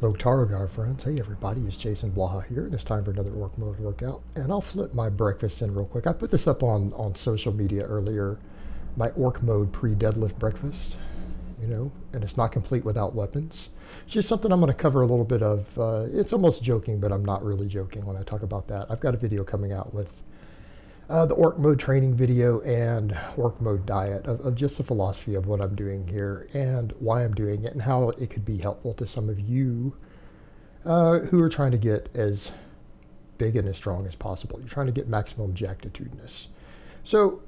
Loktargar friends, hey everybody, it's Jason Blaha here, and it's time for another Orc Mode workout. And I'll flip my breakfast in real quick. I put this up on social media earlier, my Orc Mode pre-deadlift breakfast, and it's not complete without weapons. It's just something I'm going to cover a little bit of. It's almost joking, but I'm not really joking when I talk about that. I've got a video coming out with the Orc Mode training video and Orc Mode diet of just the philosophy of what I'm doing here and why I'm doing it and how it could be helpful to some of you who are trying to get as big and as strong as possible. You're trying to get maximum jackitudinous. So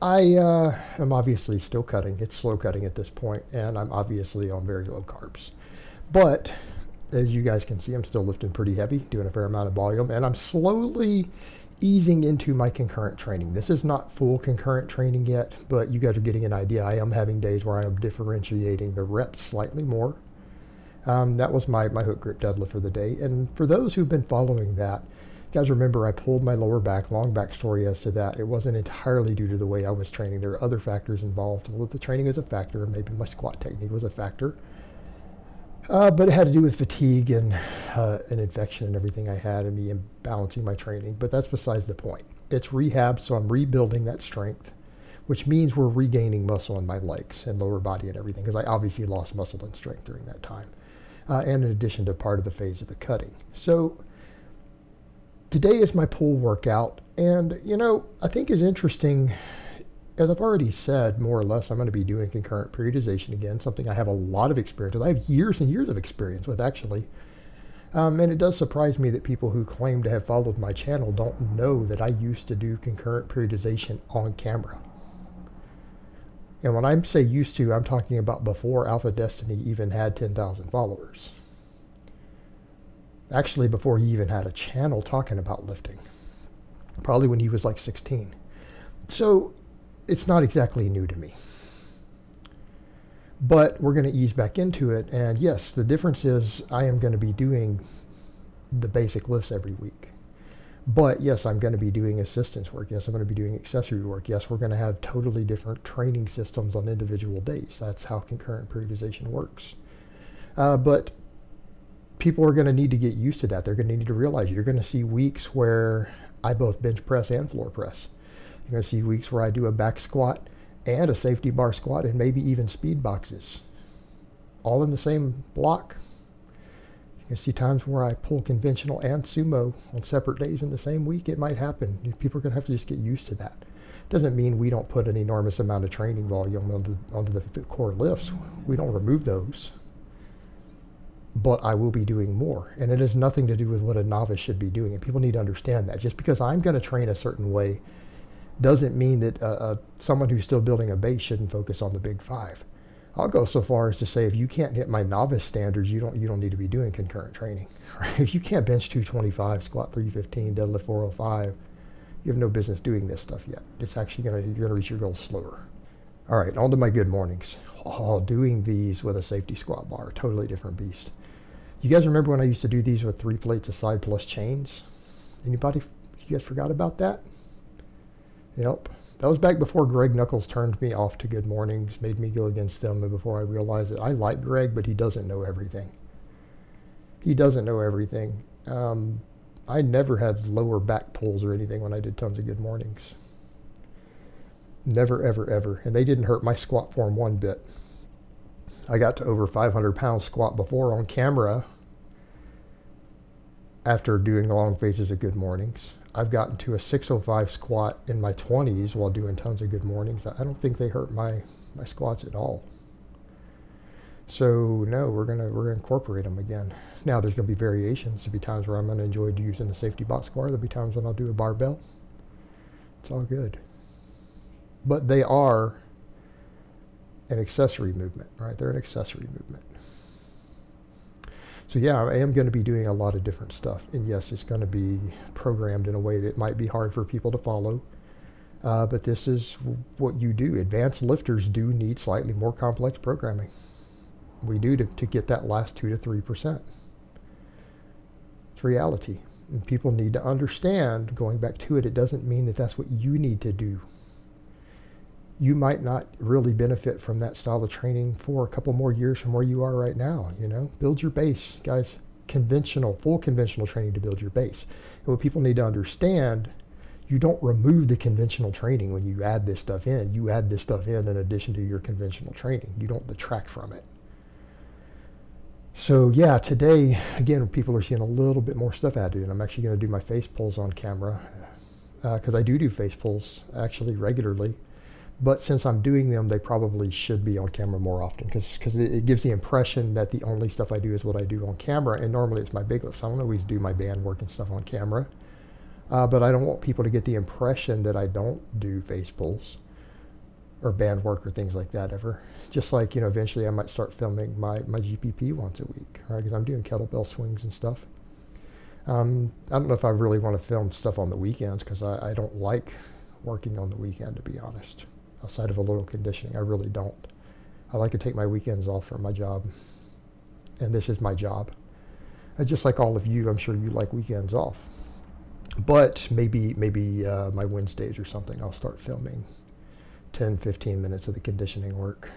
I am obviously still cutting. It's slow cutting at this point, and I'm obviously on very low carbs. But as you guys can see, I'm still lifting pretty heavy, doing a fair amount of volume, and I'm slowly easing into my concurrent training. This is not full concurrent training yet, but you guys are getting an idea. I am having days where I am differentiating the reps slightly more. That was my hook grip deadlift for the day. And for those who've been following that, you guys remember I pulled my lower back, long backstory as to that. It wasn't entirely due to the way I was training. There are other factors involved. Well, the training is a factor, and maybe my squat technique was a factor. But it had to do with fatigue and an infection and everything I had and me imbalancing my training. But that's besides the point. It's rehab, so I'm rebuilding that strength, which means we're regaining muscle in my legs and lower body and everything, because I obviously lost muscle and strength during that time. And in addition to part of the phase of the cutting. So today is my pull workout. And, I think is interesting. As I've already said, more or less, I'm going to be doing concurrent periodization again, something I have a lot of experience with. I have years and years of experience with, actually. And it does surprise me that people who claim to have followed my channel don't know that I used to do concurrent periodization on camera. And when I say used to, I'm talking about before Alpha Destiny even had 10,000 followers. Actually, before he even had a channel talking about lifting. Probably when he was like 16. So it's not exactly new to me, but we're going to ease back into it. And yes, the difference is I am going to be doing the basic lifts every week, but yes, I'm going to be doing assistance work. Yes, I'm going to be doing accessory work. Yes, we're going to have totally different training systems on individual days. That's how concurrent periodization works. But people are going to need to get used to that. They're going to need to realize you're going to see weeks where I both bench press and floor press. You're going to see weeks where I do a back squat and a safety bar squat and maybe even speed boxes, all in the same block. You can see times where I pull conventional and sumo on separate days in the same week. It might happen. People are going to have to just get used to that. Doesn't mean we don't put an enormous amount of training volume onto the core lifts. We don't remove those. But I will be doing more. And it has nothing to do with what a novice should be doing. And people need to understand that. Just because I'm going to train a certain way doesn't mean that someone who's still building a base shouldn't focus on the big five. I'll go so far as to say if you can't hit my novice standards, you don't need to be doing concurrent training. Right? If you can't bench 225, squat 315, deadlift 405, you have no business doing this stuff yet. It's actually you're gonna reach your goals slower. All right, on to my good mornings. Oh, doing these with a safety squat bar, totally different beast. You guys remember when I used to do these with 3 plates aside plus chains? Anybody? You guys forgot about that? Yep. That was back before Greg Knuckles turned me off to good mornings, made me go against them, and before I realized that I like Greg, but he doesn't know everything. He doesn't know everything. I never had lower back pulls or anything when I did tons of good mornings. Never, ever, ever. And they didn't hurt my squat form one bit. I got to over 500 pounds squat before on camera after doing long phases of good mornings. I've gotten to a 605 squat in my 20s while doing tons of good mornings. I don't think they hurt my squats at all. So no, we're gonna incorporate them again. Now there's gonna be variations. There'll be times where I'm gonna enjoy using the safety box squat. There'll be times when I'll do a barbell. It's all good. But they are an accessory movement, right? They're an accessory movement. So yeah, I am going to be doing a lot of different stuff. And yes, it's going to be programmed in a way that might be hard for people to follow. But this is what you do. Advanced lifters do need slightly more complex programming. We do to get that last 2 to 3%. It's reality. And people need to understand, going back to it, it doesn't mean that that's what you need to do. you might not really benefit from that style of training for a couple more years from where you are right now. You know, build your base, guys. Full conventional training to build your base. And what people need to understand, you don't remove the conventional training when you add this stuff in. You add this stuff in addition to your conventional training. You don't detract from it. So yeah, today, again, people are seeing a little bit more stuff added in. I'm actually going to do my face pulls on camera because I do face pulls actually regularly. But since I'm doing them, they probably should be on camera more often because it gives the impression that the only stuff I do is what I do on camera. And normally it's my big lifts. I don't always do my band work and stuff on camera. But I don't want people to get the impression that I don't do face pulls or band work or things like that ever. Just like, you know, eventually I might start filming my GPP once a week, right? Because I'm doing kettlebell swings and stuff. I don't know if I really want to film stuff on the weekends because I don't like working on the weekend, to be honest. Outside of a little conditioning, I really don't. I like to take my weekends off from my job, and this is my job. And just like all of you, I'm sure you like weekends off. But maybe my Wednesdays or something, I'll start filming 10, 15 minutes of the conditioning work.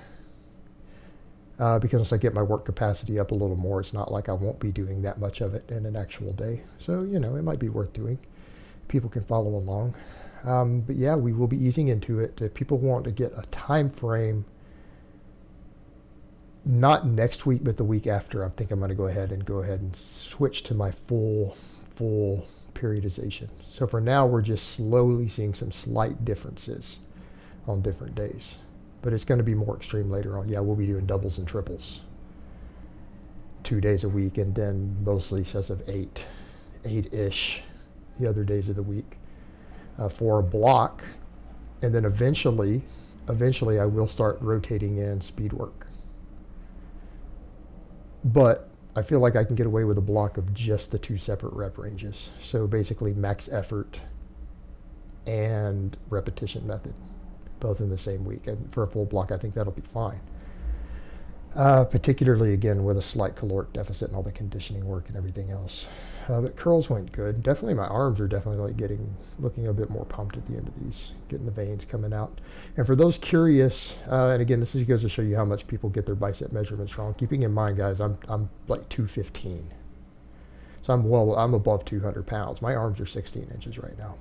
Because once I get my work capacity up a little more, it's not like I won't be doing that much of it in an actual day. So, you know, it might be worth doing. People can follow along. But yeah, we will be easing into it. If people want to get a time frame, not next week, but the week after, I think I'm going to go ahead and switch to my full periodization. So for now, we're just slowly seeing some slight differences on different days, but it's going to be more extreme later on. Yeah, we'll be doing doubles and triples 2 days a week, and then mostly sets of eight-ish the other days of the week for a block. And then eventually I will start rotating in speed work. But I feel like I can get away with a block of just the 2 separate rep ranges. So basically max effort and repetition method, both in the same week. And for a full block, I think that'll be fine. Particularly, again, with a slight caloric deficit and all the conditioning work and everything else. But curls went good. Definitely my arms are definitely like looking a bit more pumped at the end of these, getting the veins coming out. And for those curious, and again, this goes to show you how much people get their bicep measurements wrong. Keeping in mind, guys, I'm like 215. So I'm above 200 pounds. My arms are 16 inches right now.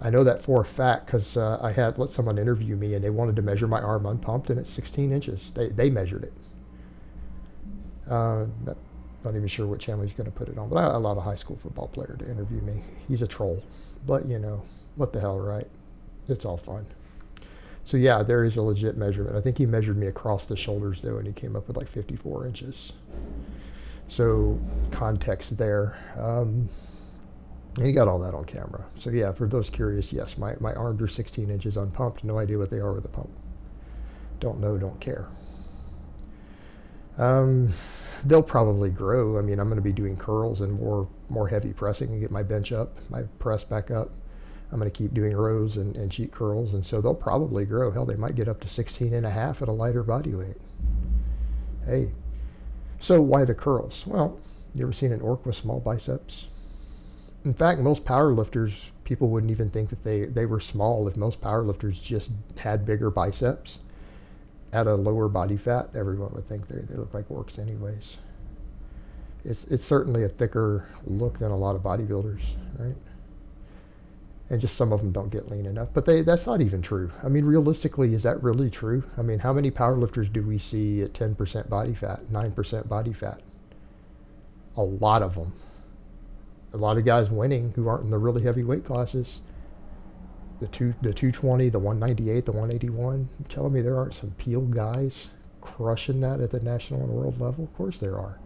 I know that for a fact because I had let someone interview me and they wanted to measure my arm unpumped, and it's 16 inches. They measured it. Not even sure what channel he's going to put it on, but I allowed a high school football player to interview me. He's a troll, but you know, what the hell, right? It's all fun. So yeah, there is a legit measurement. I think he measured me across the shoulders though, and he came up with like 54 inches. So context there. And he got all that on camera. So yeah, for those curious, yes, my arms are 16 inches unpumped. No idea what they are with a pump. Don't know, don't care. They'll probably grow. I mean, I'm going to be doing curls and more heavy pressing and get my bench up, my press back up. I'm going to keep doing rows and cheat curls, and so they'll probably grow. Hell, they might get up to 16 and a half at a lighter body weight. Hey, so why the curls? Well, you ever seen an orc with small biceps? In fact, most powerlifters, people wouldn't even think that they were small if most powerlifters just had bigger biceps. At a lower body fat, everyone would think they look like orcs anyways. It's certainly a thicker look than a lot of bodybuilders, right? And just some of them don't get lean enough, but that's not even true. I mean, realistically, is that really true? I mean, how many powerlifters do we see at 10% body fat, 9% body fat? A lot of them. A lot of guys winning who aren't in the really heavy weight classes. The 220, the 198, the 181. You're telling me there aren't some peel guys crushing that at the national and world level? Of course there are.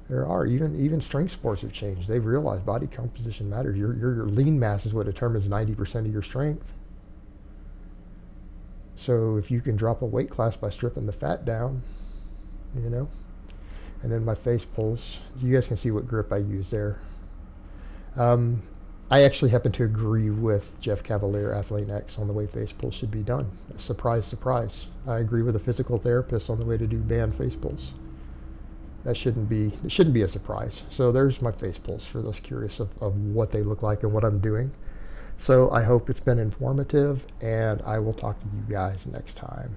There are. Even strength sports have changed. They've realized body composition matters. Your lean mass is what determines 90% of your strength. So if you can drop a weight class by stripping the fat down, you know. And then my face pulls. You guys can see what grip I use there. I actually happen to agree with Jeff Cavalier, Athlete X, on the way face pulls should be done. Surprise, surprise. I agree with a physical therapist on the way to do band face pulls. It shouldn't be a surprise. So there's my face pulls for those curious of what they look like and what I'm doing. So I hope it's been informative, and I will talk to you guys next time.